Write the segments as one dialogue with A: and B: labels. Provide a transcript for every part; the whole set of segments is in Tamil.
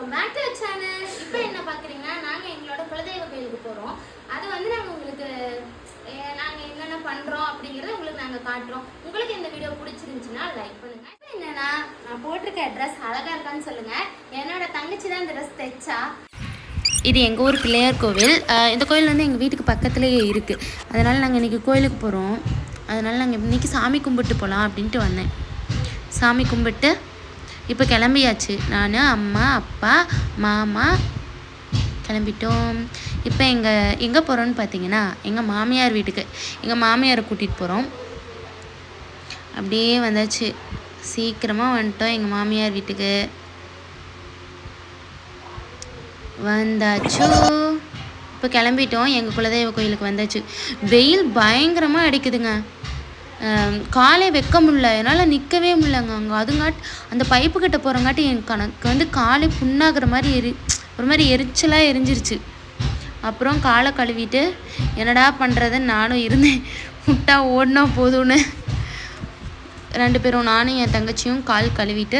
A: Welcome back to channel. இப்போ என்ன பார்க்குறீங்கன்னா, நாங்கள் எங்களோட குலதெய்வ கோயிலுக்கு போகிறோம். அது வந்து நாங்கள் உங்களுக்கு நாங்கள் என்னென்ன பண்ணுறோம் அப்படிங்கிறத உங்களுக்கு நாங்கள் காட்டுறோம். உங்களுக்கு இந்த வீடியோ பிடிச்சிருந்துச்சுன்னா லைக் பண்ணுங்கள். இப்போ என்னென்னா, நான் போட்டிருக்க ட்ரெஸ் அழகாக இருக்கான்னு சொல்லுங்கள். என்னோட தங்கச்சி தான் இந்த ட்ரெஸ் தைச்சா. இது எங்கள் ஊர் பிள்ளையார் கோவில். இந்த கோயில் வந்து எங்கள் வீட்டுக்கு பக்கத்துலேயே இருக்குது. அதனால் நாங்கள் இன்றைக்கி கோயிலுக்கு போகிறோம். அதனால் நாங்கள் இன்றைக்கி சாமி கும்பிட்டு போகலாம் அப்படின்ட்டு வந்தேன். சாமி கும்பிட்டு இப்போ கிளம்பியாச்சு. நான், அம்மா, அப்பா, மாமா கிளம்பிட்டோம். இப்போ எங்கே போகிறோன்னு பார்த்தீங்கன்னா, எங்கள் மாமியார் வீட்டுக்கு. எங்கள் மாமியாரை கூட்டிகிட்டு போகிறோம். அப்படியே வந்தாச்சு, சீக்கிரமாக வந்துட்டோம் எங்கள் மாமியார் வீட்டுக்கு. வந்தாச்சு, இப்போ கிளம்பிட்டோம். எங்கள் குலதெய்வ கோயிலுக்கு வந்தாச்சு. வெயில் பயங்கரமாக அடிக்குதுங்க. காலே வைக்க முடியல, என்னால் நிற்கவே முடியலங்க அங்கே. அதுங்காட்டி அந்த பைப்பு கிட்ட போகிறங்காட்டி எனக்கு வந்து காலே புண்ணாகிற மாதிரி ஒரு மாதிரி எரிச்சலாக எரிஞ்சிருச்சு. அப்புறம் காலை கழுவிட்டு என்னடா பண்ணுறதுன்னு நானும் இருந்தேன். முட்டா ஓடினா போதும்னு 2 பேரும், நானும் என் தங்கச்சியும் கால் கழுவிட்டு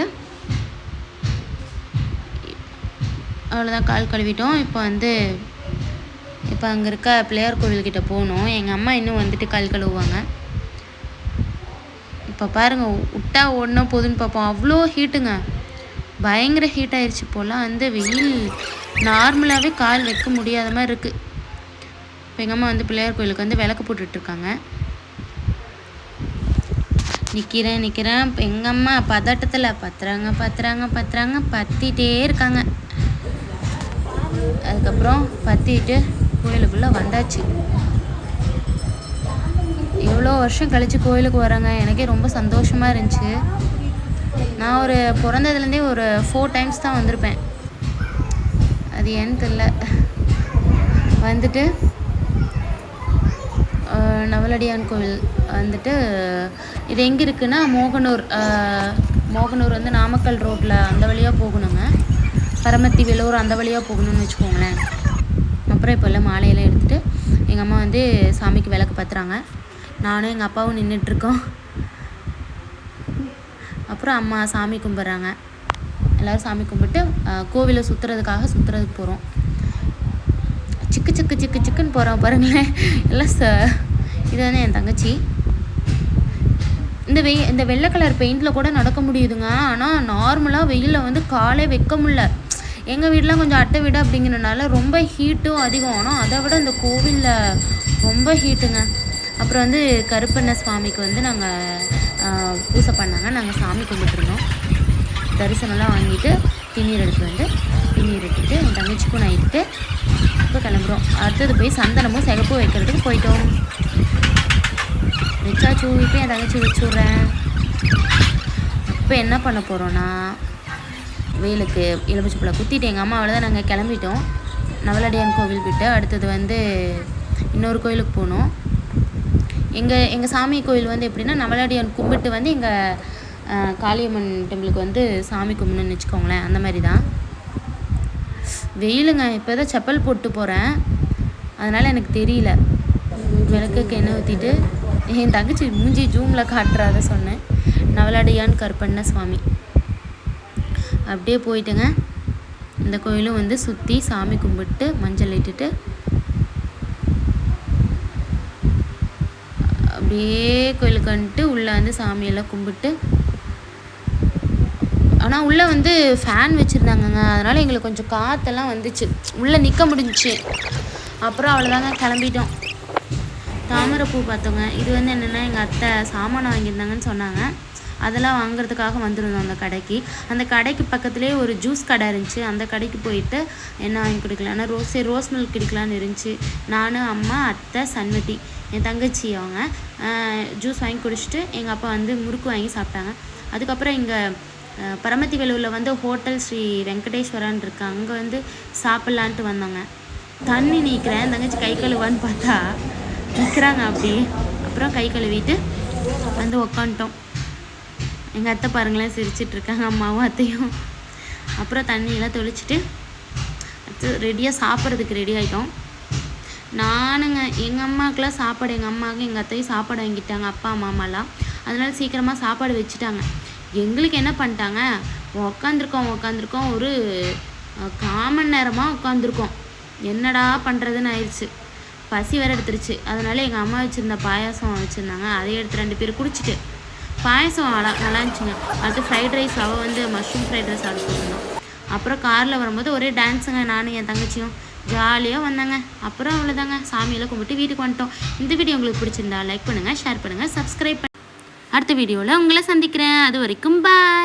A: அவ்வளோதான், கால் கழுவிட்டோம். இப்போ அங்கே இருக்க பிள்ளையார் கோவில்கிட்ட போகணும். எங்கள் அம்மா இன்னும் வந்துட்டு கால் கழுவுவாங்க. இப்போ பாருங்கள், விட்டா ஓடனா போதுன்னு பார்ப்போம். அவ்வளோ ஹீட்டுங்க, பயங்கர ஹீட் ஆயிடுச்சு போல். அந்த வெயில் நார்மலாகவே கால் வைக்க முடியாத மாதிரி இருக்குது. இப்போ எங்கள் அம்மா வந்து பிள்ளையார் கோயிலுக்கு வந்து விளக்கு போட்டுட்ருக்காங்க. நிற்கிறேன். இப்போ எங்கள் அம்மா பதட்டத்தில் பற்றிட்டே இருக்காங்க. அதுக்கப்புறம் பற்றிட்டு கோயிலுக்குள்ளே வந்தாச்சு. எவ்வளோ வருஷம் கழித்து கோயிலுக்கு வரேங்க. எனக்கே ரொம்ப சந்தோஷமாக இருந்துச்சு. நான் பிறந்ததுலேருந்தே ஒரு 4 டைம்ஸ் தான் வந்திருப்பேன். அது ஏன்னு தெரில. வந்துட்டு நவலடியான் கோவில் வந்துட்டு இது எங்கே இருக்குன்னா, மோகனூர் வந்து நாமக்கல் ரோட்டில் அந்த வழியாக போகணுங்க. பரமத்தி வேலூர் அந்த வழியாக போகணும்னு வச்சுக்கோங்களேன். அப்புறம் இப்போ எல்லாம் மாலையெல்லாம் எடுத்துகிட்டு எங்கள் அம்மா வந்து சாமிக்கு விளக்கு பற்றுறாங்க. நானும் எங்கள் அப்பாவும் நின்றுட்டுருக்கோம். அப்புறம் அம்மா சாமி கும்பிட்றாங்க. எல்லோரும் சாமி கும்பிட்டு கோவிலை சுற்றுறதுக்கு போகிறோம். சிக்குன்னு போகிறோம் பாருங்களேன். எல்லாம் இது வந்து என் தங்கச்சி. இந்த வெள்ளை கலர் பெயிண்டில் கூட நடக்க முடியுதுங்க. ஆனால் நார்மலாக வெயிலில் வந்து காலே வைக்க முடியல. எங்கள் வீடெலாம் கொஞ்சம் அட்டை வீடு அப்படிங்கிறனால ரொம்ப ஹீட்டும் அதிகம். ஆனால் அதை விட இந்த கோவிலில் ரொம்ப ஹீட்டுங்க. அப்புறம் வந்து கருப்பண்ண சுவாமிக்கு வந்து நாங்கள் பூஜை பண்ணாங்க. நாங்கள் சாமி கும்பிட்டுருந்தோம். தரிசனம்லாம் வாங்கிட்டு திண்ணீர் எடுத்துகிட்டு என் தங்கச்சிக்கும் நான் இட்டு இப்போ கிளம்புறோம். அடுத்தது போய் சந்தனமும் சிகப்பு வைக்கிறதுக்கு போயிட்டோம். வச்சாச்சு. இப்போ என் தங்கச்சி வச்சு விட்றேன். இப்போ என்ன பண்ண போகிறோன்னா, வெயிலுக்கு எலுமிச்சை பழம் குத்திட்டு எங்கள் அம்மாவோட தான் நாங்கள் கிளம்பிட்டோம். நவலடியான் கோவில் விட்டு அடுத்தது வந்து இன்னொரு கோயிலுக்கு போகணும். எங்கள் சாமி கோயில் வந்து எப்படின்னா, நவலடியான் கும்பிட்டு வந்து எங்கள் காளியம்மன் டெம்பிளுக்கு வந்து சாமி கும்பிடணும்னு வச்சுக்கோங்களேன். அந்த மாதிரி தான். வெயிலுங்க. இப்போ தான் செப்பல் போட்டு போகிறேன், அதனால் எனக்கு தெரியல. விளக்குக்கு எண்ணெய் ஊற்றிட்டு என் தங்கச்சி மூஞ்சி ஜூமில் காட்டுறாத சொன்னேன். நவலடியான் கருப்பண்ண சுவாமி அப்படியே போயிட்டுங்க. இந்த கோயிலும் வந்து சுற்றி சாமி கும்பிட்டு மஞ்சள் இட்டுட்டு அப்படியே கோயிலுக்கு வந்துட்டு உள்ளே வந்து சாமியெல்லாம் கும்பிட்டு, ஆனால் உள்ளே வந்து ஃபேன் வச்சுருந்தாங்கங்க. அதனால் எங்களுக்கு கொஞ்சம் காற்றெல்லாம் வந்துச்சு, உள்ளே நிற்க முடிஞ்சிச்சு. அப்புறம் அவ்வளோதாங்க, கிளம்பிட்டோம். தாமரைப்பூ பார்த்தோங்க. இது வந்து என்னென்னா, எங்கள் அத்தை சாமானை வாங்கியிருந்தாங்கன்னு சொன்னாங்க. அதெல்லாம் வாங்குறதுக்காக வந்திருந்தோம் அந்த கடைக்கு. அந்த கடைக்கு பக்கத்துலேயே ஒரு ஜூஸ் கடை இருந்துச்சு. அந்த கடைக்கு போயிட்டு என்ன வாங்கி குடிக்கலான்னா, ரோஸ் மில்க் குடிக்கலான்னு இருந்துச்சு. நான், அம்மா, அத்தை, சண்மதி, என் தங்கச்சி அவங்க ஜூஸ் வாங்கி குடிச்சிட்டு எங்கள் அப்பா வந்து முறுக்கு வாங்கி சாப்பிட்டாங்க. அதுக்கப்புறம் இங்கே பரமத்தி வேலூரில் வந்து ஹோட்டல் ஸ்ரீ வெங்கடேஸ்வரான் இருக்கு, அங்கே வந்து சாப்பிட்லான்ட்டு வந்தோங்க. தண்ணி நிற்கிறேன், தங்கச்சி கை கழுவான்னு பார்த்தா நிற்கிறாங்க அப்படி. அப்புறம் கை கழுவிட்டு வந்து உக்காந்துட்டோம். எங்கள் அத்தை பாருங்களேன் சிரிச்சிட்ருக்காங்க, அம்மாவும் அத்தையும். அப்புறம் தண்ணியெல்லாம் தெளிச்சிட்டு ரெடியாக சாப்பிட்றதுக்கு ரெடி ஆகிட்டோம். நானுங்க எங்கள் அம்மாவுக்குலாம் சாப்பாடு, எங்கள் அம்மாவுக்கு எங்கள் அத்தையும் சாப்பாடு வாங்கிட்டாங்க, அப்பா மாமாலாம். அதனால் சீக்கிரமாக சாப்பாடு வச்சுட்டாங்க. எங்களுக்கு என்ன பண்ணிட்டாங்க, உக்காந்துருக்கோம் ஒரு 1/4 மணி நேரமாக உட்காந்துருக்கோம். என்னடா பண்ணுறதுன்னு ஆயிடுச்சு. பசி வேறு எடுத்துருச்சு. அதனால எங்கள் அம்மா வச்சுருந்த பாயாசம் வச்சுருந்தாங்க, அதை எடுத்து 2 பேர் குடிச்சிட்டு பாயாசம் நல்லா இருந்துச்சுங்க. அடுத்து ஃப்ரைட் ரைஸ், அவள் வந்து மஷ்ரூம் ஃப்ரைட் ரைஸ் ஆர்டர் பண்ணியிருந்தோம். அப்புறம் காரில் வரும்போது ஒரே டான்ஸுங்க, நானும் என் தங்கச்சியும் ஜாலியாக வந்தாங்க. அப்புறம் அவ்வளோதாங்க, சாமியெல்லாம் கும்பிட்டு வீட்டுக்கு வந்துட்டோம். இந்த வீடியோ உங்களுக்கு பிடிச்சிருந்தா லைக் பண்ணுங்கள், ஷேர் பண்ணுங்கள், சப்ஸ்கிரைப் பண்ணுங்கள். அடுத்த வீடியோவில் உங்களை சந்திக்கிறேன். அது வரைக்கும் பாய்.